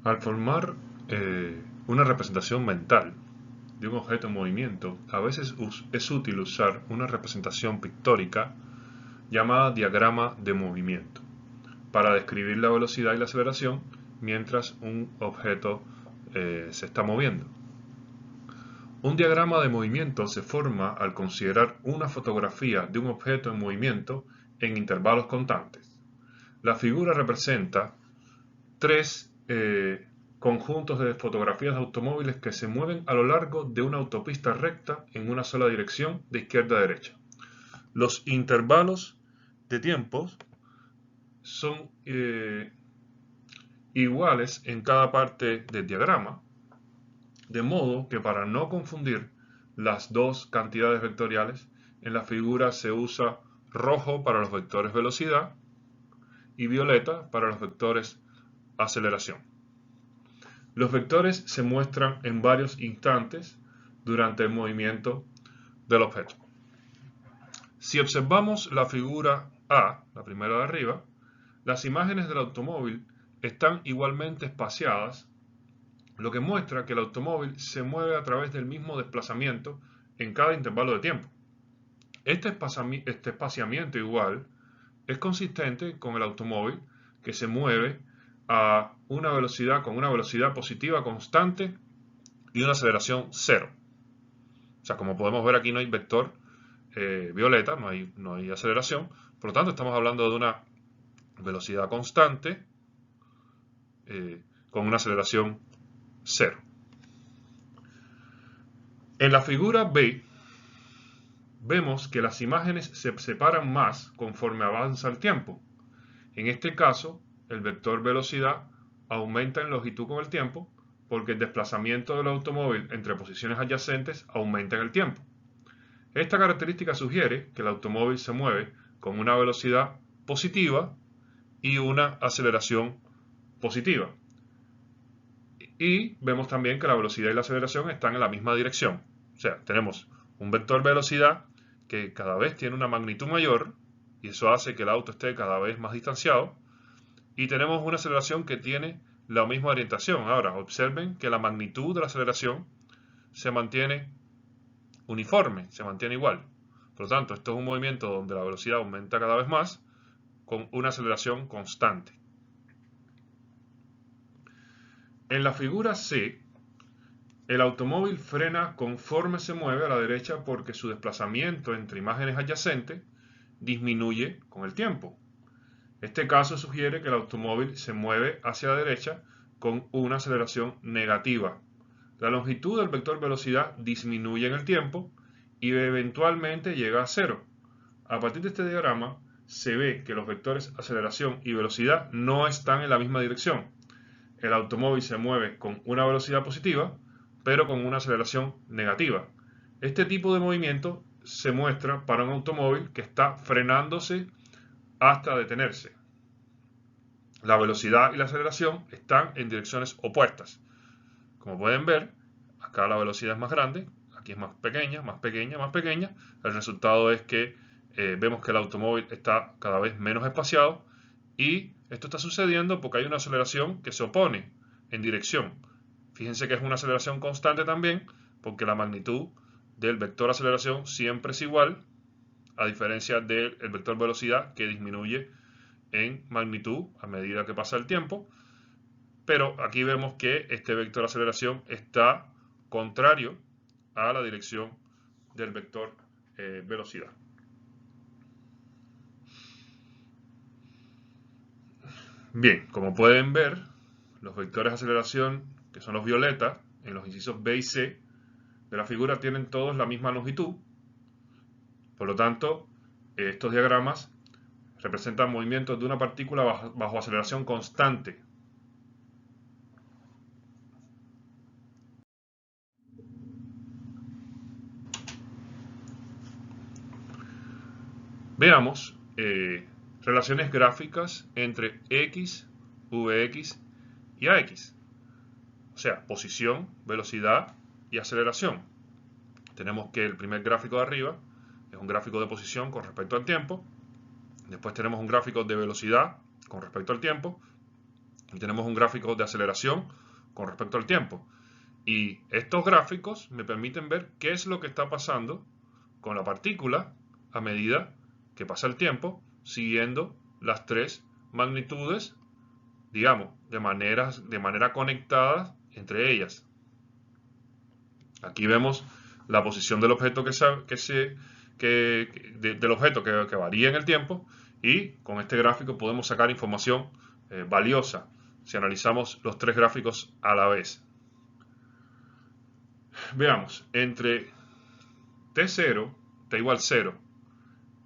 Al formar una representación mental de un objeto en movimiento, a veces es útil usar una representación pictórica llamada diagrama de movimiento para describir la velocidad y la aceleración mientras un objeto se está moviendo. Un diagrama de movimiento se forma al considerar una fotografía de un objeto en movimiento en intervalos constantes. La figura representa tres conjuntos de fotografías de automóviles que se mueven a lo largo de una autopista recta en una sola dirección de izquierda a derecha. Los intervalos de tiempos son iguales en cada parte del diagrama, de modo que para no confundir las dos cantidades vectoriales, en la figura se usa rojo para los vectores velocidad y violeta para los vectores aceleración. Los vectores se muestran en varios instantes durante el movimiento del objeto. Si observamos la figura A, la primera de arriba, las imágenes del automóvil están igualmente espaciadas, lo que muestra que el automóvil se mueve a través del mismo desplazamiento en cada intervalo de tiempo. Este espaciamiento igual es consistente con el automóvil que se mueve a una velocidad con una velocidad positiva constante y una aceleración cero. O sea, como podemos ver aquí no hay vector violeta, no hay aceleración. Por lo tanto, estamos hablando de una velocidad constante con una aceleración cero. En la figura B vemos que las imágenes se separan más conforme avanza el tiempo. En este caso, el vector velocidad aumenta en longitud con el tiempo porque el desplazamiento del automóvil entre posiciones adyacentes aumenta en el tiempo. Esta característica sugiere que el automóvil se mueve con una velocidad positiva y una aceleración positiva. Y vemos también que la velocidad y la aceleración están en la misma dirección. O sea, tenemos un vector velocidad que cada vez tiene una magnitud mayor y eso hace que el auto esté cada vez más distanciado. Y tenemos una aceleración que tiene la misma orientación. Ahora, observen que la magnitud de la aceleración se mantiene uniforme, se mantiene igual. Por lo tanto, esto es un movimiento donde la velocidad aumenta cada vez más con una aceleración constante. En la figura C, el automóvil frena conforme se mueve a la derecha porque su desplazamiento entre imágenes adyacentes disminuye con el tiempo. Este caso sugiere que el automóvil se mueve hacia la derecha con una aceleración negativa. La longitud del vector velocidad disminuye en el tiempo y eventualmente llega a cero. A partir de este diagrama se ve que los vectores aceleración y velocidad no están en la misma dirección. El automóvil se mueve con una velocidad positiva, pero con una aceleración negativa. Este tipo de movimiento se muestra para un automóvil que está frenándose hasta detenerse. La velocidad y la aceleración están en direcciones opuestas. Como pueden ver, acá la velocidad es más grande, aquí es más pequeña, más pequeña, más pequeña. El resultado es que vemos que el automóvil está cada vez menos espaciado y esto está sucediendo porque hay una aceleración que se opone en dirección. Fíjense que es una aceleración constante también porque la magnitud del vector aceleración siempre es igual, a diferencia del vector velocidad que disminuye en magnitud a medida que pasa el tiempo. Pero aquí vemos que este vector aceleración está contrario a la dirección del vector velocidad. Bien, como pueden ver, los vectores de aceleración, que son los violetas, en los incisos B y C de la figura tienen todos la misma longitud. Por lo tanto, estos diagramas representan movimientos de una partícula bajo aceleración constante. Veamos relaciones gráficas entre X, Vx y Ax. O sea, posición, velocidad y aceleración. Tenemos que el primer gráfico de arriba es un gráfico de posición con respecto al tiempo. Después tenemos un gráfico de velocidad con respecto al tiempo. Y tenemos un gráfico de aceleración con respecto al tiempo. Y estos gráficos me permiten ver qué es lo que está pasando con la partícula a medida que pasa el tiempo, siguiendo las tres magnitudes, digamos, de manera conectada entre ellas. Aquí vemos la posición del objeto del objeto que varía en el tiempo, y con este gráfico podemos sacar información valiosa si analizamos los tres gráficos a la vez. Veamos, entre T0, T igual 0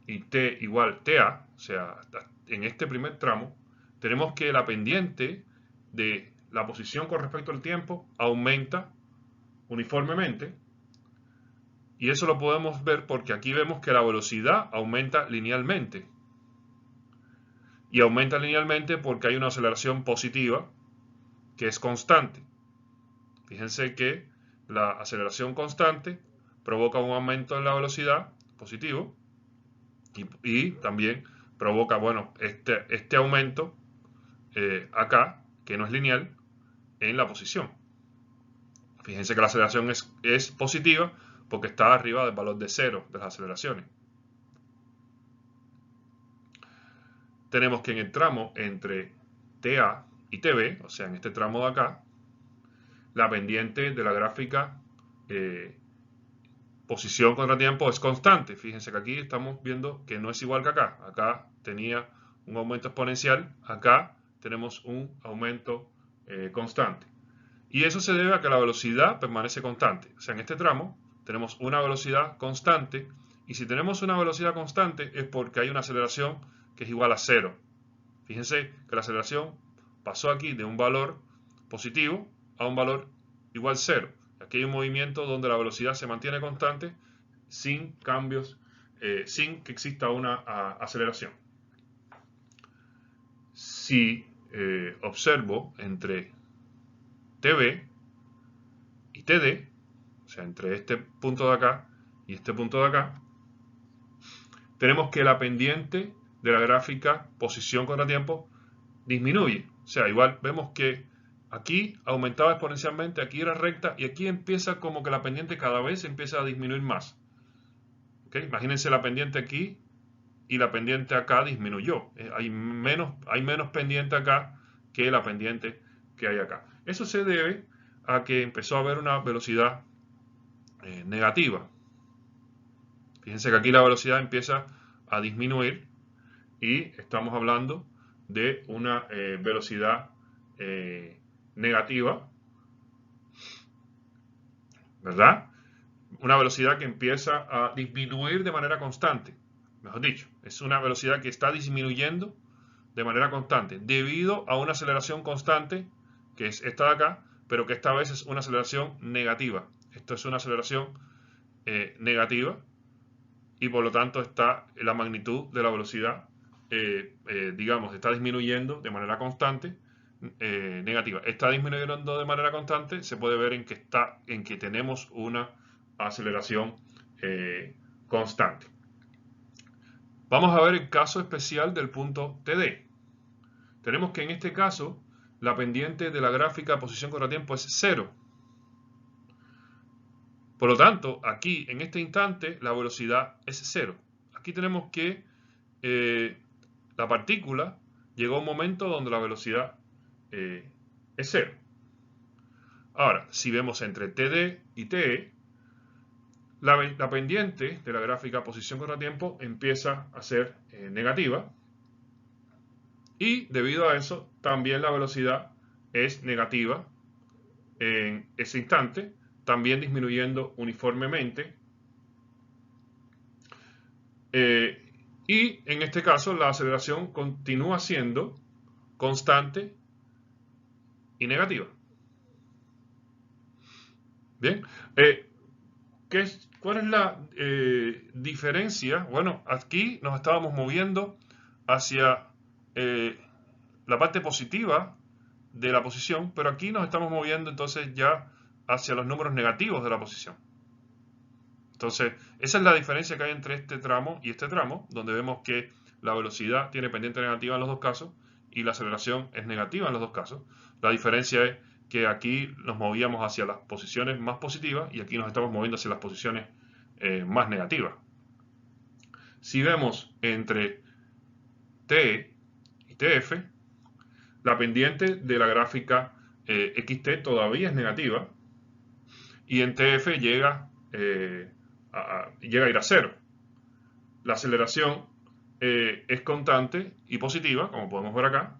y T igual TA, o sea, en este primer tramo, tenemos que la pendiente de la posición con respecto al tiempo aumenta uniformemente, y eso lo podemos ver porque aquí vemos que la velocidad aumenta linealmente, y aumenta linealmente porque hay una aceleración positiva que es constante. Fíjense que la aceleración constante provoca un aumento en la velocidad positivo, y también provoca, bueno, este aumento acá, que no es lineal, en la posición. Fíjense que la aceleración es positiva porque está arriba del valor de 0 de las aceleraciones. Tenemos que en el tramo entre TA y TB, o sea, en este tramo de acá, la pendiente de la gráfica posición contra tiempo es constante. Fíjense que aquí estamos viendo que no es igual que acá. Acá tenía un aumento exponencial, acá tenemos un aumento constante. Y eso se debe a que la velocidad permanece constante. O sea, en este tramo tenemos una velocidad constante, y si tenemos una velocidad constante es porque hay una aceleración que es igual a 0. Fíjense que la aceleración pasó aquí de un valor positivo a un valor igual a 0. Aquí hay un movimiento donde la velocidad se mantiene constante sin cambios, sin que exista una aceleración. Si observo entre TB y TD, o sea, entre este punto de acá y este punto de acá, tenemos que la pendiente de la gráfica posición contra tiempo disminuye. O sea, igual vemos que aquí aumentaba exponencialmente, aquí era recta, y aquí empieza como que la pendiente cada vez empieza a disminuir más. ¿Okay? Imagínense la pendiente aquí y la pendiente acá disminuyó. Hay menos pendiente acá que la pendiente que hay acá. Eso se debe a que empezó a haber una velocidad negativa. Fíjense que aquí la velocidad empieza a disminuir y estamos hablando de una velocidad negativa, ¿verdad? Una velocidad que empieza a disminuir de manera constante. Mejor dicho, es una velocidad que está disminuyendo de manera constante debido a una aceleración constante, que es esta de acá, pero que esta vez es una aceleración negativa. Esto es una aceleración negativa, y por lo tanto está la magnitud de la velocidad, digamos, está disminuyendo de manera constante, negativa. Está disminuyendo de manera constante, se puede ver en que tenemos una aceleración constante. Vamos a ver el caso especial del punto TD. Tenemos que en este caso la pendiente de la gráfica posición contra tiempo es 0. Por lo tanto, aquí en este instante la velocidad es 0. Aquí tenemos que la partícula llegó a un momento donde la velocidad es 0. Ahora, si vemos entre TD y TE, la pendiente de la gráfica posición contra tiempo empieza a ser negativa, y debido a eso también la velocidad es negativa en ese instante, también disminuyendo uniformemente. Y en este caso la aceleración continúa siendo constante y negativa. Bien, ¿cuál es la diferencia? Bueno, aquí nos estábamos moviendo hacia la parte positiva de la posición, pero aquí nos estamos moviendo entonces ya hacia los números negativos de la posición. Entonces, esa es la diferencia que hay entre este tramo y este tramo, donde vemos que la velocidad tiene pendiente negativa en los dos casos y la aceleración es negativa en los dos casos. La diferencia es que aquí nos movíamos hacia las posiciones más positivas y aquí nos estamos moviendo hacia las posiciones más negativas. Si vemos entre T y TF, la pendiente de la gráfica XT todavía es negativa y en TF llega a ir a 0. La aceleración es constante y positiva, como podemos ver acá,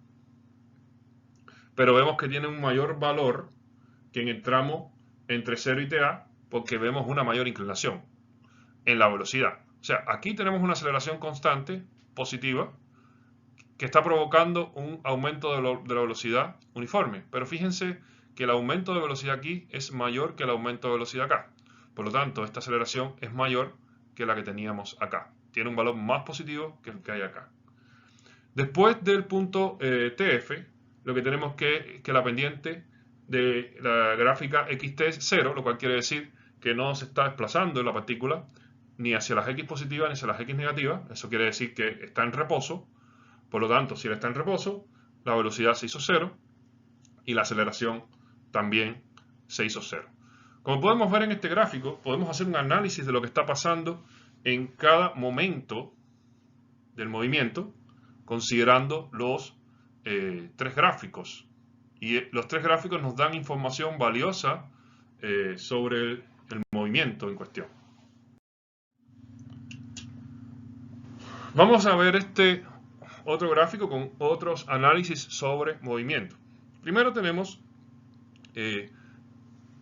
pero vemos que tiene un mayor valor que en el tramo entre 0 y TA porque vemos una mayor inclinación en la velocidad. O sea, aquí tenemos una aceleración constante positiva que está provocando un aumento de la velocidad uniforme. Pero fíjense que el aumento de velocidad aquí es mayor que el aumento de velocidad acá. Por lo tanto, esta aceleración es mayor que la que teníamos acá. Tiene un valor más positivo que el que hay acá. Después del punto TF, lo que tenemos que la pendiente de la gráfica XT es 0, lo cual quiere decir que no se está desplazando la partícula ni hacia las X positivas ni hacia las X negativas. Eso quiere decir que está en reposo. Por lo tanto, si él está en reposo, la velocidad se hizo 0 y la aceleración también se hizo 0. Como podemos ver en este gráfico, podemos hacer un análisis de lo que está pasando en cada momento del movimiento, considerando los tres gráficos. Y los tres gráficos nos dan información valiosa sobre el movimiento en cuestión. Vamos a ver este otro gráfico con otros análisis sobre movimiento. Primero tenemos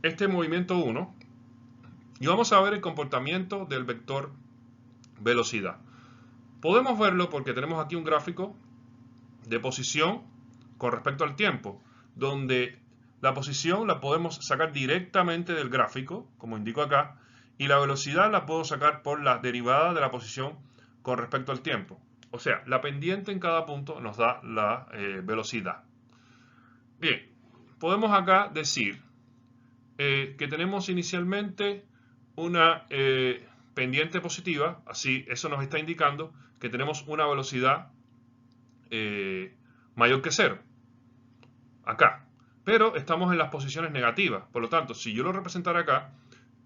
este movimiento 1 y vamos a ver el comportamiento del vector velocidad. Podemos verlo porque tenemos aquí un gráfico de posición con respecto al tiempo, donde la posición la podemos sacar directamente del gráfico, como indico acá, y la velocidad la puedo sacar por la derivada de la posición con respecto al tiempo. O sea, la pendiente en cada punto nos da la velocidad. Bien, podemos acá decir que tenemos inicialmente una pendiente positiva, así eso nos está indicando que tenemos una velocidad mayor que 0, acá, pero estamos en las posiciones negativas. Por lo tanto, si yo lo representara acá,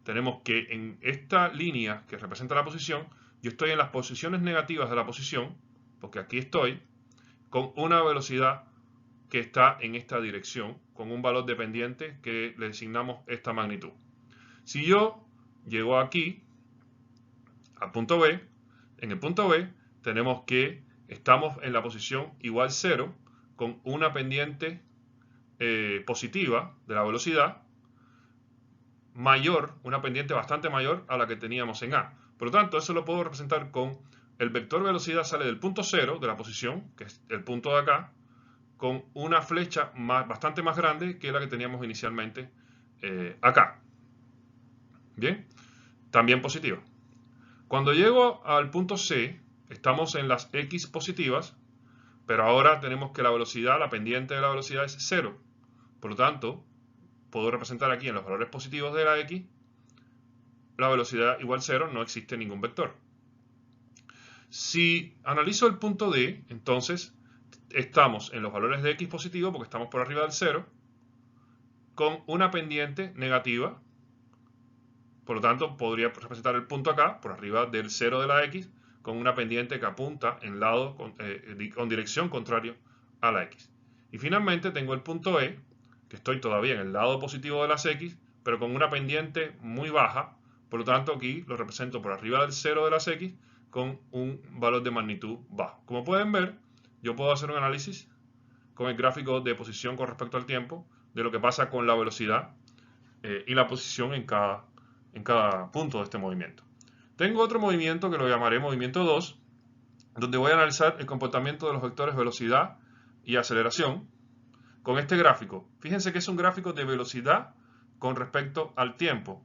tenemos que en esta línea que representa la posición, yo estoy en las posiciones negativas de la posición, porque aquí estoy, con una velocidad que está en esta dirección, con un valor de pendiente que le designamos esta magnitud. Si yo llego aquí, al punto B, en el punto B tenemos que estamos en la posición igual 0, con una pendiente positiva de la velocidad mayor, una pendiente bastante mayor a la que teníamos en A. Por lo tanto, eso lo puedo representar con el vector velocidad sale del punto 0 de la posición, que es el punto de acá, con una flecha bastante más grande que la que teníamos inicialmente acá. Bien, también positiva. Cuando llego al punto C, estamos en las X positivas, pero ahora tenemos que la velocidad, la pendiente de la velocidad es 0. Por lo tanto, puedo representar aquí en los valores positivos de la X, la velocidad igual 0, no existe ningún vector. Si analizo el punto D, entonces estamos en los valores de X positivo porque estamos por arriba del 0, con una pendiente negativa. Por lo tanto, podría representar el punto acá, por arriba del 0 de la X, con una pendiente que apunta en lado con dirección contraria a la X. Y finalmente tengo el punto E, que estoy todavía en el lado positivo de las X, pero con una pendiente muy baja. Por lo tanto, aquí lo represento por arriba del 0 de las X con un valor de magnitud bajo. Como pueden ver, yo puedo hacer un análisis con el gráfico de posición con respecto al tiempo de lo que pasa con la velocidad y la posición en cada punto de este movimiento. Tengo otro movimiento que lo llamaré movimiento 2, donde voy a analizar el comportamiento de los vectores velocidad y aceleración con este gráfico. Fíjense que es un gráfico de velocidad con respecto al tiempo.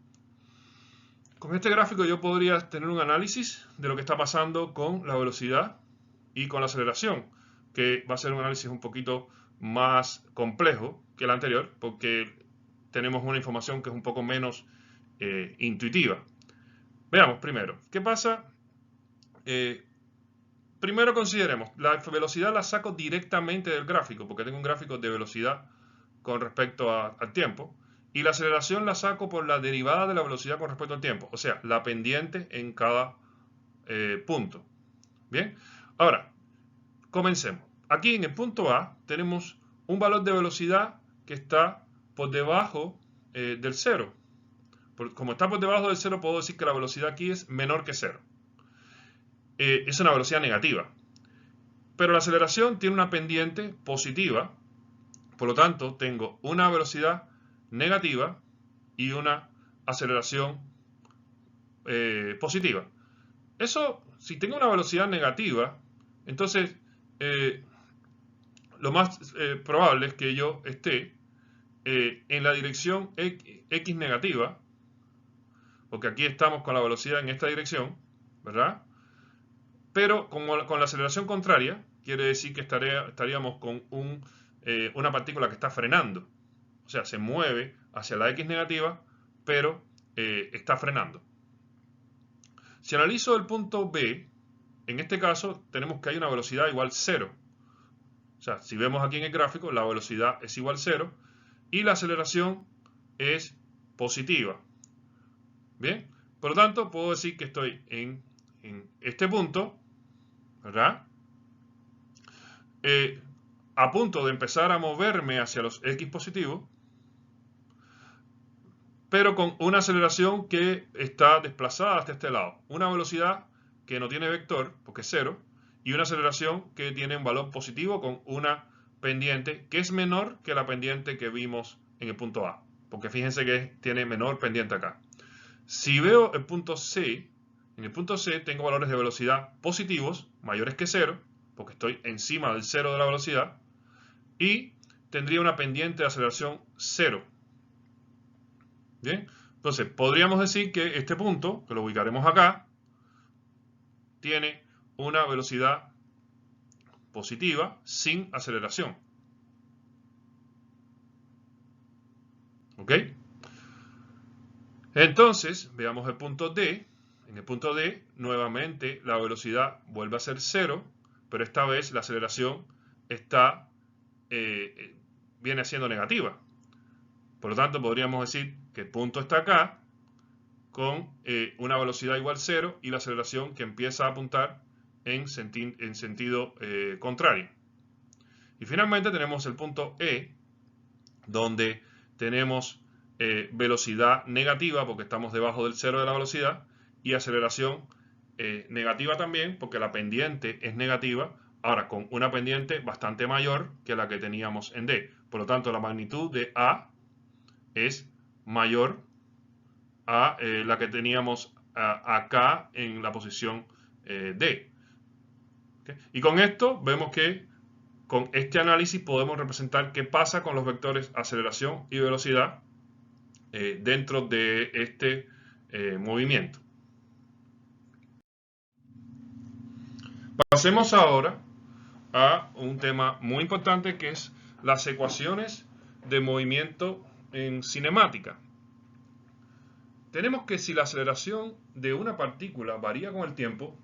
Con este gráfico yo podría tener un análisis de lo que está pasando con la velocidad y con la aceleración, que va a ser un análisis un poquito más complejo que el anterior, porque tenemos una información que es un poco menos intuitiva. Veamos primero, ¿qué pasa? primero consideremos, la velocidad la saco directamente del gráfico, porque tengo un gráfico de velocidad con respecto al tiempo. Y la aceleración la saco por la derivada de la velocidad con respecto al tiempo, o sea, la pendiente en cada punto. Bien, ahora, comencemos. Aquí en el punto A tenemos un valor de velocidad que está por debajo del cero. Como está por debajo del cero, puedo decir que la velocidad aquí es menor que cero. Es una velocidad negativa. Pero la aceleración tiene una pendiente positiva. Por lo tanto, tengo una velocidad negativa y una aceleración positiva. Eso, si tengo una velocidad negativa, entonces lo más probable es que yo esté en la dirección X negativa, porque aquí estamos con la velocidad en esta dirección, ¿verdad? Pero con la aceleración contraria, quiere decir que estaríamos con una partícula que está frenando. O sea, se mueve hacia la X negativa, pero está frenando. Si analizo el punto B, en este caso tenemos que hay una velocidad igual 0. O sea, si vemos aquí en el gráfico, la velocidad es igual 0 y la aceleración es positiva. Bien, por lo tanto, puedo decir que estoy en este punto, ¿verdad? A punto de empezar a moverme hacia los X positivos, pero con una aceleración que está desplazada hasta este lado. Una velocidad que no tiene vector, porque es 0, y una aceleración que tiene un valor positivo con una pendiente que es menor que la pendiente que vimos en el punto A, porque fíjense que tiene menor pendiente acá. Si veo el punto C, en el punto C tengo valores de velocidad positivos, mayores que 0, porque estoy encima del 0 de la velocidad, y tendría una pendiente de aceleración 0. Bien, entonces podríamos decir que este punto, que lo ubicaremos acá, tiene una velocidad positiva sin aceleración. ¿Ok? Entonces, veamos el punto D. En el punto D, nuevamente, la velocidad vuelve a ser 0, pero esta vez la aceleración viene siendo negativa. Por lo tanto, podríamos decir que el punto está acá, con una velocidad igual 0 y la aceleración que empieza a apuntar en sentido contrario. Y finalmente tenemos el punto E, donde tenemos velocidad negativa porque estamos debajo del 0 de la velocidad y aceleración negativa también porque la pendiente es negativa, ahora con una pendiente bastante mayor que la que teníamos en D. Por lo tanto, la magnitud de A es mayor a la que teníamos acá en la posición D. ¿Okay? Y con esto vemos que con este análisis podemos representar qué pasa con los vectores aceleración y velocidad dentro de este movimiento. Pasemos ahora a un tema muy importante que es las ecuaciones de movimiento en cinemática. Tenemos que si la aceleración de una partícula varía con el tiempo,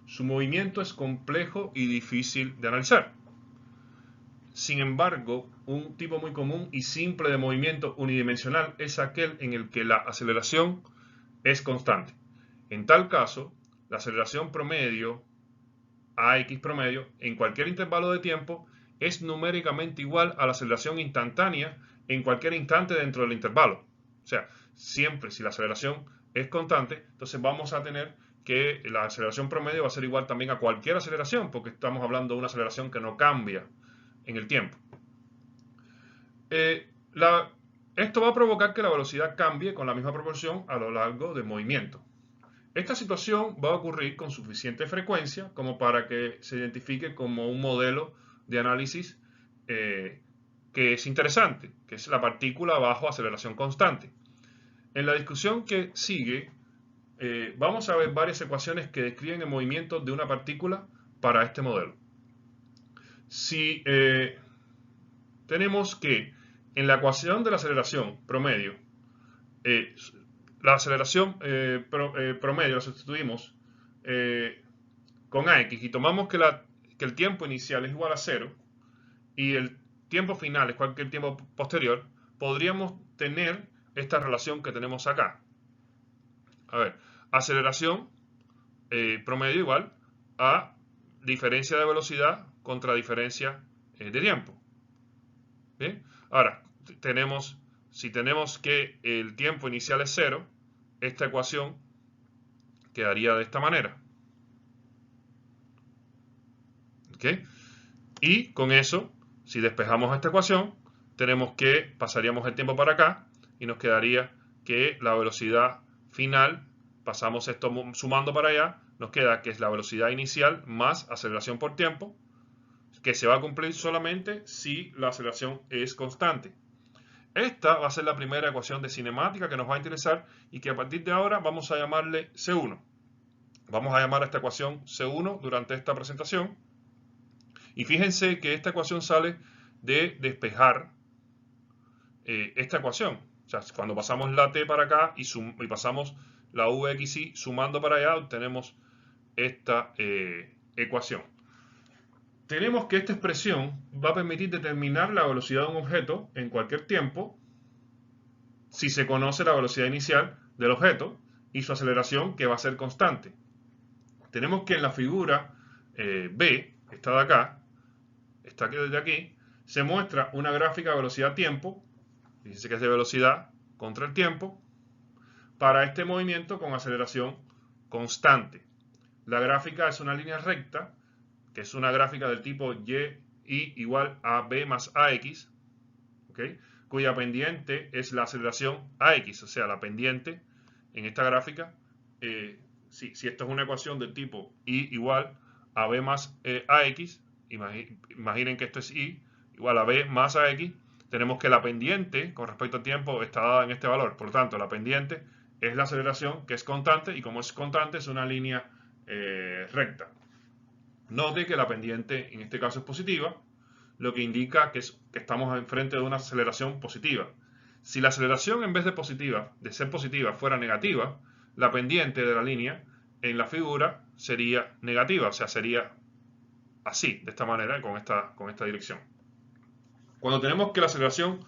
su movimiento es complejo y difícil de analizar. Sin embargo, un tipo muy común y simple de movimiento unidimensional es aquel en el que la aceleración es constante. En tal caso, la aceleración promedio, AX promedio, en cualquier intervalo de tiempo es numéricamente igual a la aceleración instantánea en cualquier instante dentro del intervalo. O sea, siempre si la aceleración es constante, entonces vamos a tener que la aceleración promedio va a ser igual también a cualquier aceleración, porque estamos hablando de una aceleración que no cambia en el tiempo. Esto va a provocar que la velocidad cambie con la misma proporción a lo largo del movimiento. Esta situación va a ocurrir con suficiente frecuencia como para que se identifique como un modelo de análisis que es interesante, que es la partícula bajo aceleración constante. En la discusión que sigue, vamos a ver varias ecuaciones que describen el movimiento de una partícula para este modelo. Si tenemos que en la ecuación de la aceleración promedio, la aceleración promedio la sustituimos con AX y tomamos que el tiempo inicial es igual a 0 y el tiempo final es cualquier tiempo posterior, podríamos tener esta relación que tenemos acá. A ver, aceleración promedio igual a diferencia de velocidad contra diferencia de tiempo. ¿Bien? Ahora, si tenemos que el tiempo inicial es 0, esta ecuación quedaría de esta manera. ¿Ok? Y con eso, si despejamos esta ecuación, pasaríamos el tiempo para acá y nos quedaría que la velocidad final, pasamos esto sumando para allá, nos queda que es la velocidad inicial más aceleración por tiempo, que se va a cumplir solamente si la aceleración es constante. Esta va a ser la primera ecuación de cinemática que nos va a interesar y que a partir de ahora vamos a llamarle C1. Vamos a llamar a esta ecuación C1 durante esta presentación. Y fíjense que esta ecuación sale de despejar esta ecuación. O sea, cuando pasamos la t para acá y pasamos la vxy sumando para allá, obtenemos esta ecuación. Tenemos que esta expresión va a permitir determinar la velocidad de un objeto en cualquier tiempo si se conoce la velocidad inicial del objeto y su aceleración, que va a ser constante. Tenemos que en la figura B, esta de acá, esta que desde aquí, se muestra una gráfica de velocidad-tiempo, dice que es de velocidad contra el tiempo, para este movimiento con aceleración constante. La gráfica es una línea recta, que es una gráfica del tipo y igual a b más ax, ¿okay? Cuya pendiente es la aceleración ax, o sea, la pendiente en esta gráfica, si esto es una ecuación del tipo y igual a b más ax, imaginen que esto es y igual a b más ax, tenemos que la pendiente con respecto al tiempo está dada en este valor. Por lo tanto, la pendiente es la aceleración, que es constante, y como es constante es una línea recta. Note que la pendiente en este caso es positiva, lo que indica que estamos enfrente de una aceleración positiva. Si la aceleración en vez de ser positiva, fuera negativa, la pendiente de la línea en la figura sería negativa, o sea, sería así, de esta manera, con esta dirección. Cuando tenemos que la aceleración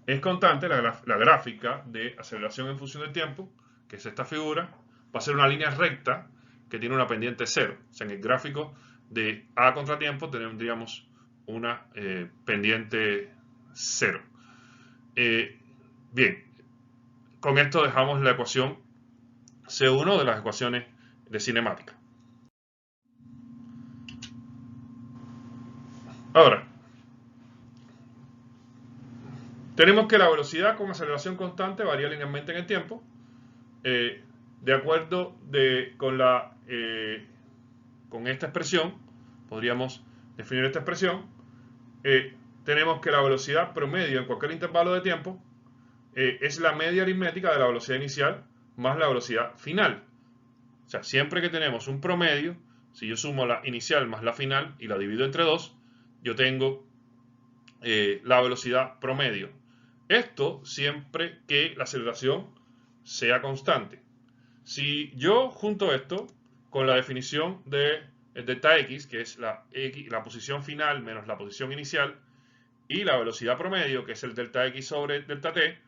es constante, la gráfica de aceleración en función del tiempo, que es esta figura, va a ser una línea recta que tiene una pendiente 0. O sea, en el gráfico de A contra tiempo tendríamos una pendiente 0. Bien, con esto dejamos la ecuación C1 de las ecuaciones de cinemática. Ahora, tenemos que la velocidad con aceleración constante varía linealmente en el tiempo. De acuerdo con esta expresión, podríamos definir esta expresión. Tenemos que la velocidad promedio en cualquier intervalo de tiempo es la media aritmética de la velocidad inicial más la velocidad final. O sea, siempre que tenemos un promedio, si yo sumo la inicial más la final y la divido entre 2, yo tengo la velocidad promedio. Esto siempre que la aceleración sea constante. Si yo junto esto con la definición de delta x, que es la posición final menos la posición inicial, y la velocidad promedio, que es el delta x sobre delta t,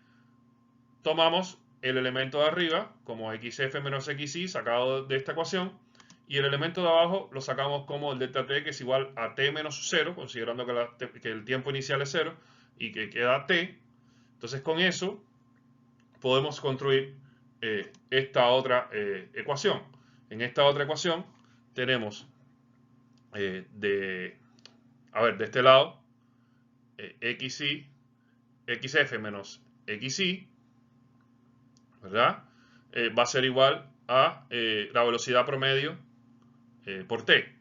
tomamos el elemento de arriba como xf menos xy sacado de esta ecuación, y el elemento de abajo lo sacamos como el delta t, que es igual a t menos 0, considerando que el tiempo inicial es 0 y que queda t. Entonces con eso podemos construir esta otra ecuación. En esta otra ecuación tenemos de este lado xf menos xy, ¿verdad? Va a ser igual a la velocidad promedio por t.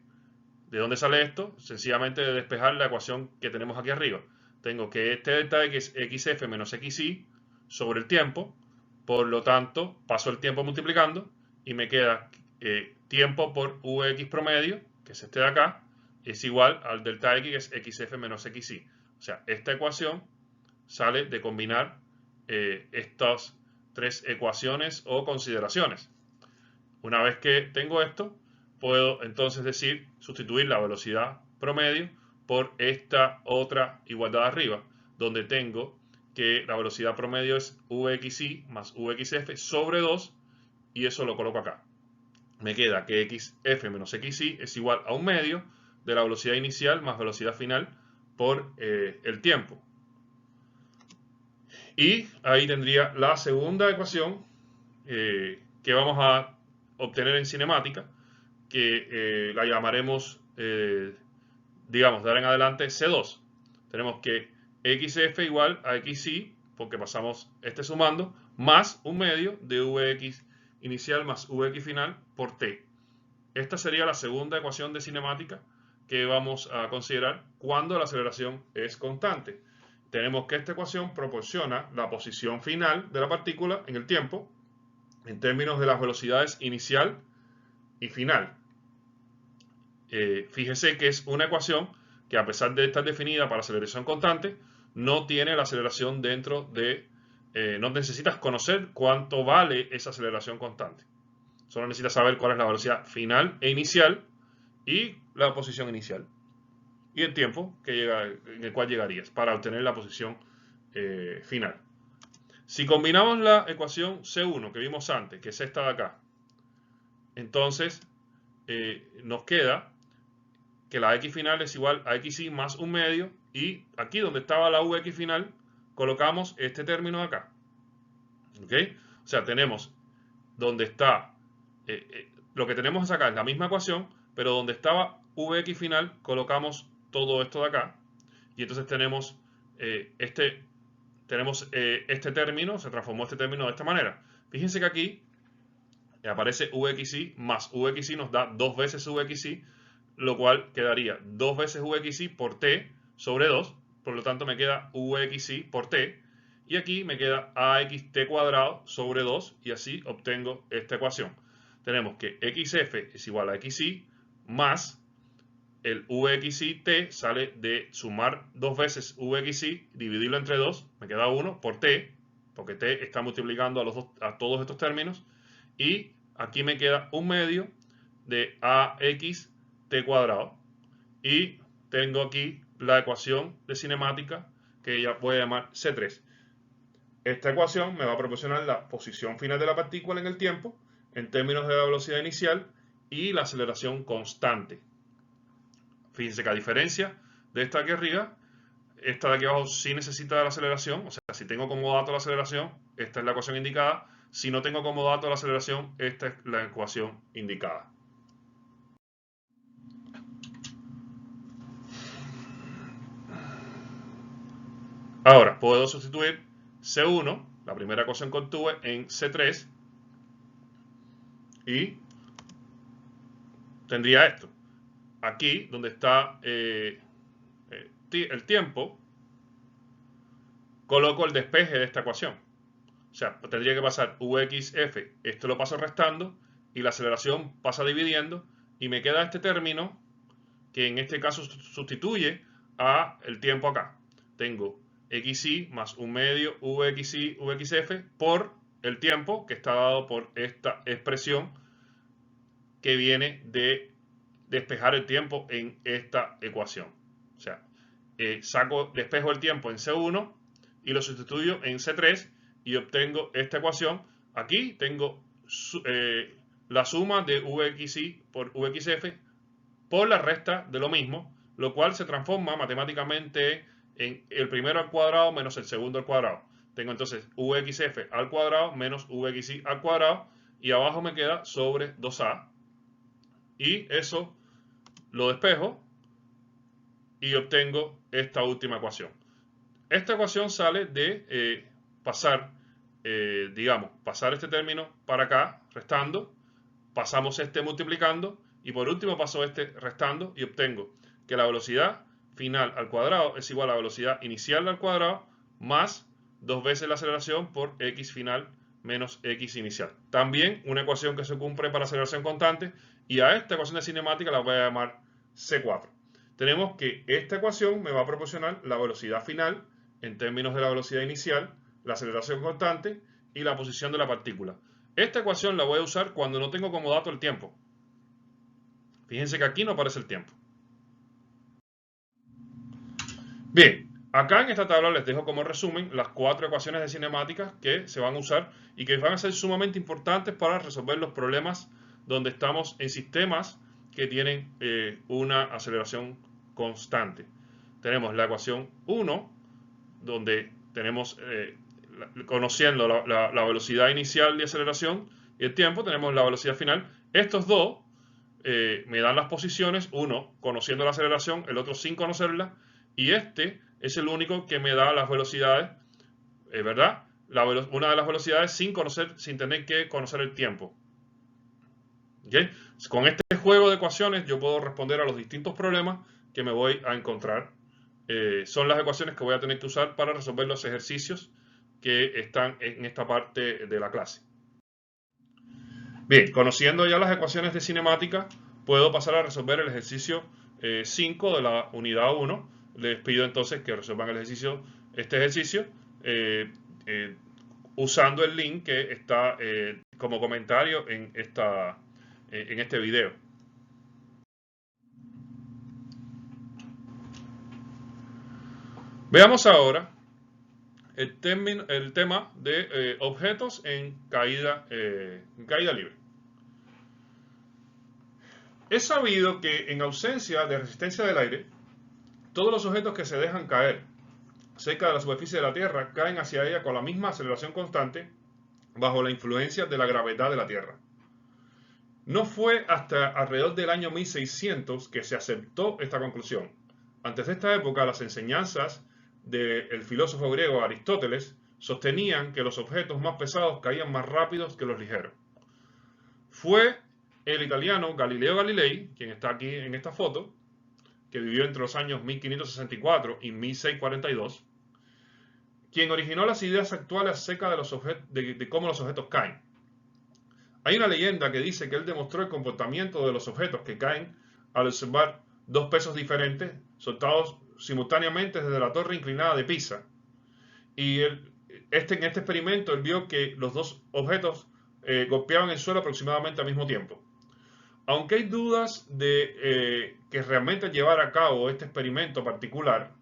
¿De dónde sale esto? Sencillamente de despejar la ecuación que tenemos aquí arriba. Tengo que este delta x es xf menos xy sobre el tiempo. Por lo tanto, paso el tiempo multiplicando y me queda tiempo por vx promedio, que es este de acá, es igual al delta x, que es xf menos xy. O sea, esta ecuación sale de combinar estas tres ecuaciones o consideraciones. Una vez que tengo esto, puedo entonces sustituir la velocidad promedio por esta otra igualdad arriba, donde tengo que la velocidad promedio es Vxy más Vxf sobre 2, y eso lo coloco acá. Me queda que xf menos xy es igual a un medio de la velocidad inicial más velocidad final por el tiempo. Y ahí tendría la segunda ecuación que vamos a obtener en cinemática, que la llamaremos, digamos, de ahora en adelante C2. Tenemos que xf igual a xy, porque pasamos este sumando, más un medio de vx inicial más vx final por t. Esta sería la segunda ecuación de cinemática que vamos a considerar cuando la aceleración es constante. Tenemos que esta ecuación proporciona la posición final de la partícula en el tiempo en términos de las velocidades inicial y final. Fíjese que es una ecuación que, a pesar de estar definida para aceleración constante, no tiene la aceleración dentro de... no necesitas conocer cuánto vale esa aceleración constante. Solo necesitas saber cuál es la velocidad final e inicial y la posición inicial y el tiempo en el cual llegarías para obtener la posición final. Si combinamos la ecuación C1 que vimos antes, que es esta de acá, entonces nos queda que la x final es igual a xy más un medio, y aquí donde estaba la vx final colocamos este término de acá. ¿Ok? O sea, tenemos donde está, lo que tenemos acá es la misma ecuación, pero donde estaba vx final colocamos todo esto de acá, y entonces tenemos este término, se transformó este término de esta manera. Fíjense que aquí aparece vxy más vxy, nos da 2 veces vxy, lo cual quedaría 2 veces vxy por t sobre 2, por lo tanto me queda vxy por t, y aquí me queda axt cuadrado sobre 2, y así obtengo esta ecuación. Tenemos que xf es igual a xy más el vxy t, sale de sumar 2 veces vxy, dividirlo entre 2, me queda 1 por t, porque t está multiplicando a todos estos términos, y aquí me queda un medio de ax t cuadrado, y tengo aquí la ecuación de cinemática que ya voy a llamar C3. Esta ecuación me va a proporcionar la posición final de la partícula en el tiempo en términos de la velocidad inicial y la aceleración constante. Fíjense que, a diferencia de esta de aquí arriba, esta de aquí abajo sí necesita la aceleración. O sea, si tengo como dato la aceleración, esta es la ecuación indicada. Si no tengo como dato la aceleración, esta es la ecuación indicada. Ahora, puedo sustituir C1, la primera ecuación que obtuve, en C3, y tendría esto. Aquí, donde está el tiempo, coloco el despeje de esta ecuación. O sea, tendría que pasar vxf, esto lo paso restando, y la aceleración pasa dividiendo, y me queda este término que en este caso sustituye a el tiempo acá. Tengo xy más un medio vxy vxf por el tiempo, que está dado por esta expresión que viene de despejar el tiempo en esta ecuación. O sea, despejo el tiempo en C1 y lo sustituyo en C3 y obtengo esta ecuación. Aquí tengo la suma de vxy por vxf por la resta de lo mismo, lo cual se transforma matemáticamente en el primero al cuadrado menos el segundo al cuadrado. Tengo entonces vxf al cuadrado menos vxy al cuadrado, y abajo me queda sobre 2a, y eso lo despejo y obtengo esta última ecuación. Esta ecuación sale de pasar, pasar este término para acá, restando, pasamos este multiplicando, y por último paso este restando, y obtengo que la velocidad final al cuadrado es igual a la velocidad inicial al cuadrado más 2 veces la aceleración por x final menos x inicial. También una ecuación que se cumple para aceleración constante, y a esta ecuación de cinemática la voy a llamar C4. Tenemos que esta ecuación me va a proporcionar la velocidad final en términos de la velocidad inicial, la aceleración constante y la posición de la partícula. Esta ecuación la voy a usar cuando no tengo como dato el tiempo. Fíjense que aquí no aparece el tiempo. Bien, acá en esta tabla les dejo como resumen las 4 ecuaciones de cinemáticas que se van a usar y que van a ser sumamente importantes para resolver los problemas donde estamos en sistemas que tienen una aceleración constante. Tenemos la ecuación 1, donde tenemos, conociendo la velocidad inicial de aceleración y el tiempo, tenemos la velocidad final. Estos dos me dan las posiciones, uno conociendo la aceleración, el otro sin conocerla, y este es el único que me da las velocidades, ¿verdad? Una de las velocidades sin tener que conocer el tiempo. ¿Okay? Con este juego de ecuaciones yo puedo responder a los distintos problemas que me voy a encontrar. Son las ecuaciones que voy a tener que usar para resolver los ejercicios que están en esta parte de la clase. Bien, conociendo ya las ecuaciones de cinemática, puedo pasar a resolver el ejercicio 5 de la unidad 1. Les pido entonces que resuelvan este ejercicio usando el link que está como comentario en este video. Veamos ahora el tema de objetos en caída libre. Es sabido que en ausencia de resistencia del aire, todos los objetos que se dejan caer cerca de la superficie de la Tierra caen hacia ella con la misma aceleración constante bajo la influencia de la gravedad de la Tierra. No fue hasta alrededor del año 1600 que se aceptó esta conclusión. Antes de esta época, las enseñanzas del filósofo griego Aristóteles sostenían que los objetos más pesados caían más rápidos que los ligeros. Fue el italiano Galileo Galilei, quien está aquí en esta foto, que vivió entre los años 1564 y 1642, quien originó las ideas actuales acerca de cómo los objetos caen. Hay una leyenda que dice que él demostró el comportamiento de los objetos que caen al observar dos pesos diferentes soltados simultáneamente desde la torre inclinada de Pisa. Y en este experimento él vio que los dos objetos golpeaban el suelo aproximadamente al mismo tiempo. Aunque hay dudas de que realmente llevara a cabo este experimento particular,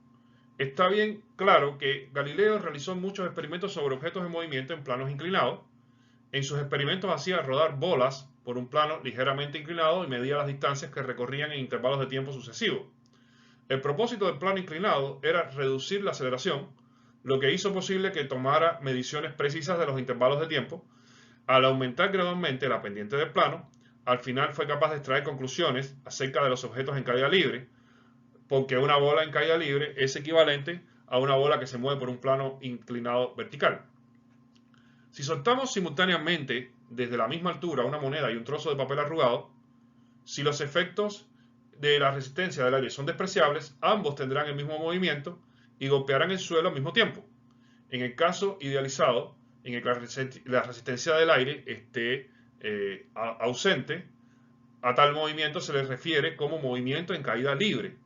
está bien claro que Galileo realizó muchos experimentos sobre objetos en movimiento en planos inclinados. En sus experimentos hacía rodar bolas por un plano ligeramente inclinado y medía las distancias que recorrían en intervalos de tiempo sucesivos. El propósito del plano inclinado era reducir la aceleración, lo que hizo posible que tomara mediciones precisas de los intervalos de tiempo. Al aumentar gradualmente la pendiente del plano, al final fue capaz de extraer conclusiones acerca de los objetos en caída libre, porque una bola en caída libre es equivalente a una bola que se mueve por un plano inclinado vertical. Si soltamos simultáneamente desde la misma altura una moneda y un trozo de papel arrugado, si los efectos de la resistencia del aire son despreciables, ambos tendrán el mismo movimiento y golpearán el suelo al mismo tiempo. En el caso idealizado, en el que la resistencia del aire esté ausente, a tal movimiento se le refiere como movimiento en caída libre.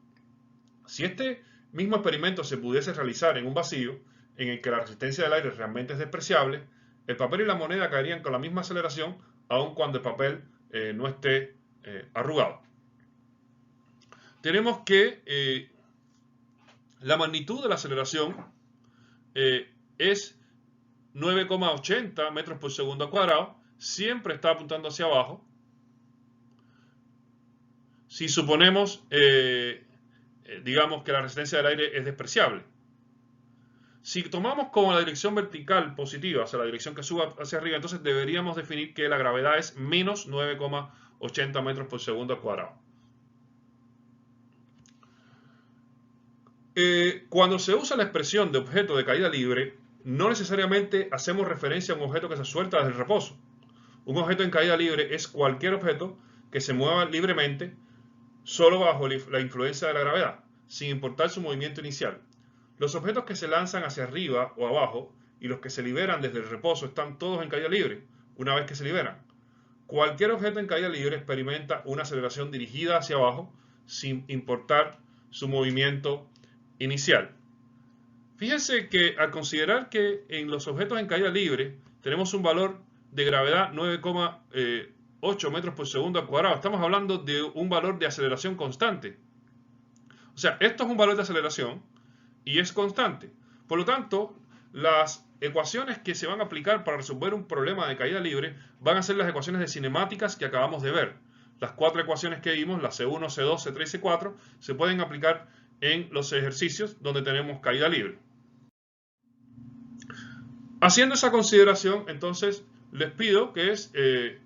Si este mismo experimento se pudiese realizar en un vacío, en el que la resistencia del aire realmente es despreciable, el papel y la moneda caerían con la misma aceleración, aun cuando el papel no esté arrugado. Tenemos que la magnitud de la aceleración es 9,80 metros por segundo al cuadrado, siempre está apuntando hacia abajo. Si suponemos, digamos que la resistencia del aire es despreciable. Si tomamos como la dirección vertical positiva, o sea, la dirección que sube hacia arriba, entonces deberíamos definir que la gravedad es menos 9,80 metros por segundo al cuadrado. Cuando se usa la expresión de objeto de caída libre, no necesariamente hacemos referencia a un objeto que se suelta desde el reposo. Un objeto en caída libre es cualquier objeto que se mueva libremente solo bajo la influencia de la gravedad, sin importar su movimiento inicial. Los objetos que se lanzan hacia arriba o abajo y los que se liberan desde el reposo están todos en caída libre una vez que se liberan. Cualquier objeto en caída libre experimenta una aceleración dirigida hacia abajo sin importar su movimiento inicial. Fíjense que al considerar que en los objetos en caída libre tenemos un valor de gravedad 8 metros por segundo al cuadrado. Estamos hablando de un valor de aceleración constante. O sea, esto es un valor de aceleración y es constante. Por lo tanto, las ecuaciones que se van a aplicar para resolver un problema de caída libre van a ser las ecuaciones de cinemáticas que acabamos de ver. Las 4 ecuaciones que vimos, las C1, C2, C3 y C4, se pueden aplicar en los ejercicios donde tenemos caída libre. Haciendo esa consideración, entonces, les pido que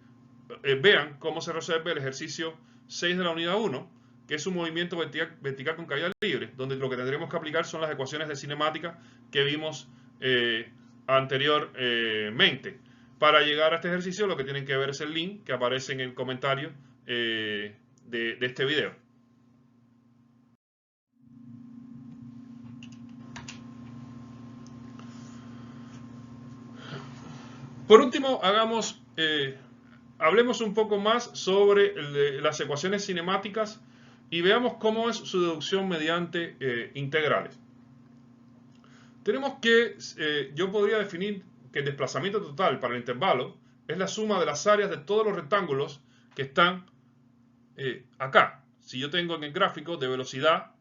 vean cómo se resuelve el ejercicio 6 de la unidad 1, que es un movimiento vertical con caída libre, donde lo que tendremos que aplicar son las ecuaciones de cinemática que vimos anteriormente. Para llegar a este ejercicio, lo que tienen que ver es el link que aparece en el comentario de este video. Por último, hablemos un poco más sobre las ecuaciones cinemáticas y veamos cómo es su deducción mediante integrales. Tenemos que, yo podría definir que el desplazamiento total para el intervalo es la suma de las áreas de todos los rectángulos que están acá. Si yo tengo en el gráfico de velocidad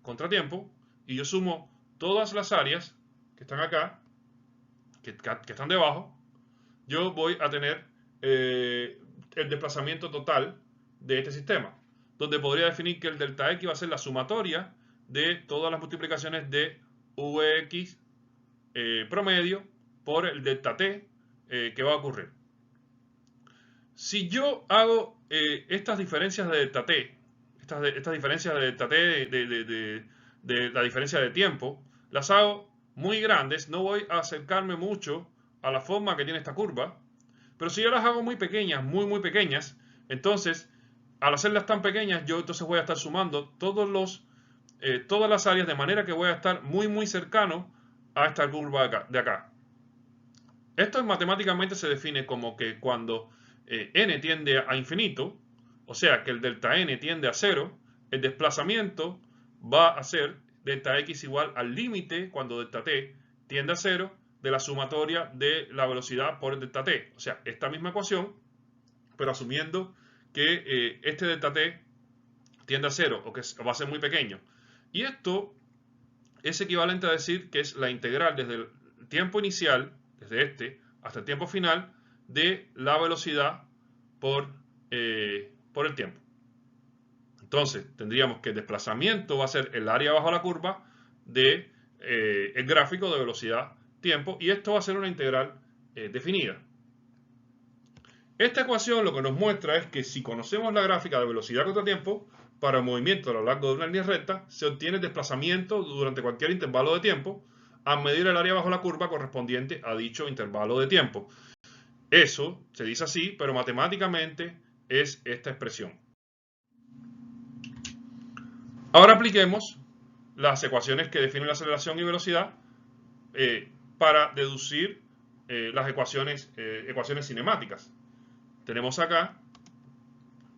contra tiempo y yo sumo todas las áreas que están acá, que están debajo, yo voy a tener el desplazamiento total de este sistema, donde podría definir que el delta X va a ser la sumatoria de todas las multiplicaciones de Vx promedio por el delta T que va a ocurrir. Si yo hago estas diferencias de delta T, estas diferencias de delta T de la diferencia de tiempo, las hago muy grandes, no voy a acercarme mucho a la forma que tiene esta curva, pero si yo las hago muy pequeñas, muy pequeñas, entonces al hacerlas tan pequeñas yo entonces voy a estar sumando todas las áreas de manera que voy a estar muy cercano a esta curva de acá. Esto matemáticamente se define como que cuando n tiende a infinito, o sea que el delta n tiende a 0, el desplazamiento va a ser delta x igual al límite cuando delta t tiende a 0 de la sumatoria de la velocidad por el delta t. O sea, esta misma ecuación, pero asumiendo que este delta t tiende a 0 o que va a ser muy pequeño. Y esto es equivalente a decir que es la integral desde el tiempo inicial, desde este hasta el tiempo final, de la velocidad por el tiempo. Entonces, tendríamos que el desplazamiento va a ser el área bajo la curva de el gráfico de velocidad-tiempo, y esto va a ser una integral definida. Esta ecuación lo que nos muestra es que si conocemos la gráfica de velocidad contra tiempo, para el movimiento a lo largo de una línea recta, se obtiene el desplazamiento durante cualquier intervalo de tiempo a medir el área bajo la curva correspondiente a dicho intervalo de tiempo. Eso se dice así, pero matemáticamente es esta expresión. Ahora apliquemos las ecuaciones que definen la aceleración y velocidad para deducir las ecuaciones cinemáticas. Tenemos acá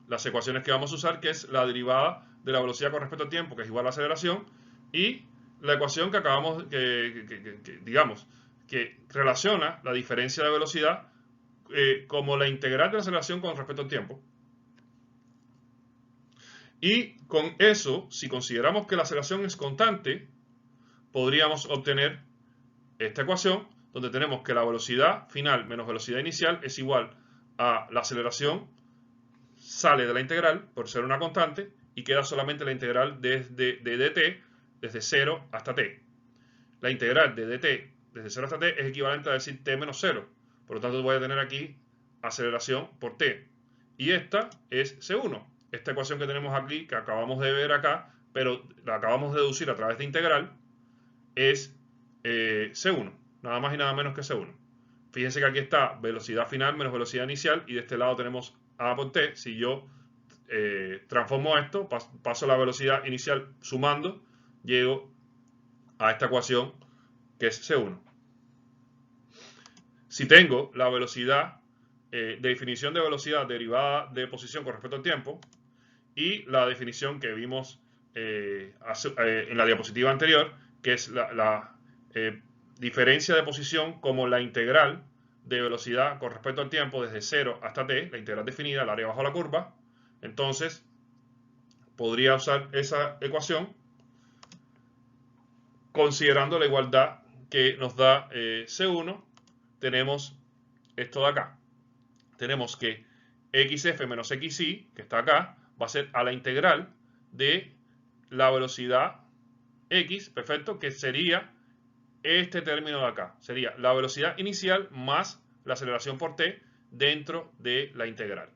las ecuaciones que vamos a usar, que es la derivada de la velocidad con respecto al tiempo, que es igual a la aceleración, y la ecuación que acabamos, que relaciona la diferencia de velocidad como la integral de la aceleración con respecto al tiempo. Y con eso, si consideramos que la aceleración es constante, podríamos obtener esta ecuación, donde tenemos que la velocidad final menos velocidad inicial es igual a la aceleración, sale de la integral por ser una constante y queda solamente la integral de dt desde 0 hasta t. La integral de dt desde 0 hasta t es equivalente a decir t menos 0. Por lo tanto voy a tener aquí aceleración por t. Y esta es C1. Esta ecuación que tenemos aquí, que acabamos de ver acá, pero la acabamos de deducir a través de integral, es C1. Nada más y nada menos que C1. Fíjense que aquí está velocidad final menos velocidad inicial, y de este lado tenemos A por T. Si yo transformo esto, paso la velocidad inicial sumando, llego a esta ecuación que es C1. Si tengo la velocidad de definición de velocidad derivada de posición con respecto al tiempo y la definición que vimos en la diapositiva anterior, que es la diferencia de posición como la integral de velocidad con respecto al tiempo desde 0 hasta t, la integral definida, el área bajo la curva, entonces podría usar esa ecuación considerando la igualdad que nos da C1. Tenemos esto de acá. Tenemos que xf menos xy, que está acá, va a ser a la integral de la velocidad x, perfecto, que sería este término de acá. Sería la velocidad inicial más la aceleración por t dentro de la integral.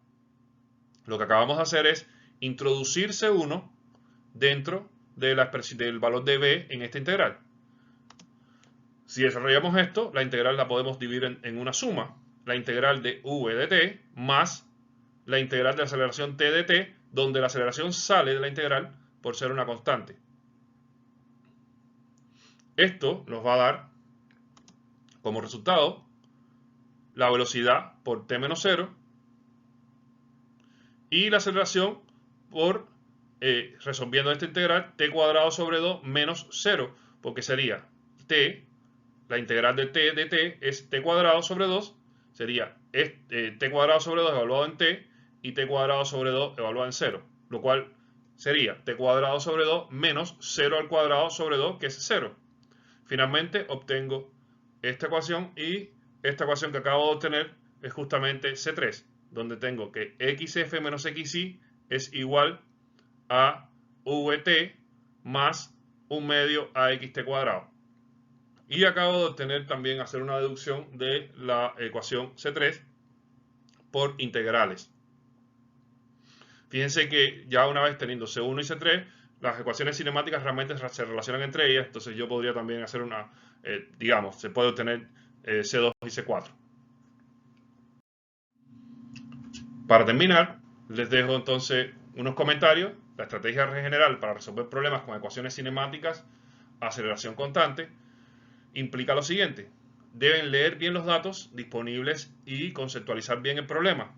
Lo que acabamos de hacer es introducir C1 dentro de del valor de b en esta integral. Si desarrollamos esto, la integral la podemos dividir en una suma. La integral de v de t más la integral de la aceleración t de t, donde la aceleración sale de la integral por ser una constante. Esto nos va a dar como resultado la velocidad por t menos 0 y la aceleración por, resolviendo esta integral, t cuadrado sobre 2 menos 0, porque sería t, la integral de t es t cuadrado sobre 2, sería t cuadrado sobre 2 evaluado en t y t cuadrado sobre 2 evaluado en 0, lo cual sería t cuadrado sobre 2 menos 0 al cuadrado sobre 2, que es 0. Finalmente obtengo esta ecuación, y esta ecuación que acabo de obtener es justamente C3, donde tengo que xf menos xy es igual a vt más 1 medio a xt cuadrado. Y acabo de obtener también, hacer una deducción de la ecuación C3 por integrales. Fíjense que ya una vez teniendo C1 y C3, las ecuaciones cinemáticas realmente se relacionan entre ellas, entonces yo podría también hacer una, digamos, se puede obtener C2 y C4. Para terminar, les dejo entonces unos comentarios. La estrategia general para resolver problemas con ecuaciones cinemáticas, aceleración constante, implica lo siguiente: deben leer bien los datos disponibles y conceptualizar bien el problema.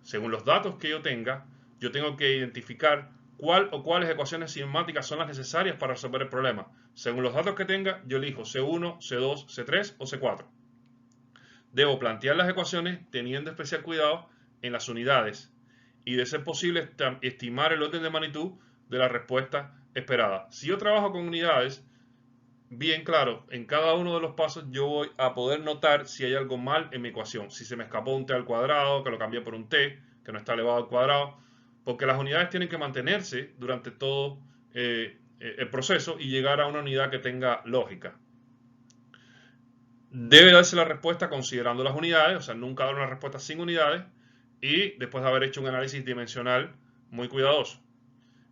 Según los datos que yo tenga, yo tengo que identificar cuál o cuáles ecuaciones cinemáticas son las necesarias para resolver el problema. Según los datos que tenga, yo elijo C1, C2, C3 o C4. Debo plantear las ecuaciones teniendo especial cuidado en las unidades y, de ser posible, estimar el orden de magnitud de la respuesta esperada. Si yo trabajo con unidades, bien claro, en cada uno de los pasos yo voy a poder notar si hay algo mal en mi ecuación. Si se me escapó un t al cuadrado, que lo cambié por un t, que no está elevado al cuadrado, porque las unidades tienen que mantenerse durante todo el proceso y llegar a una unidad que tenga lógica. Debe darse la respuesta considerando las unidades, o sea, nunca dar una respuesta sin unidades, y después de haber hecho un análisis dimensional muy cuidadoso.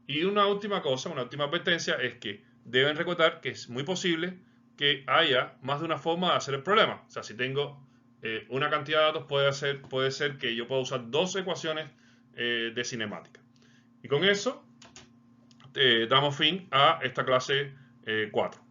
Y una última cosa, una última advertencia, es que deben recordar que es muy posible que haya más de una forma de hacer el problema. O sea, si tengo una cantidad de datos, puede ser que yo pueda usar dos ecuaciones de cinemática. Y con eso damos fin a esta clase 4.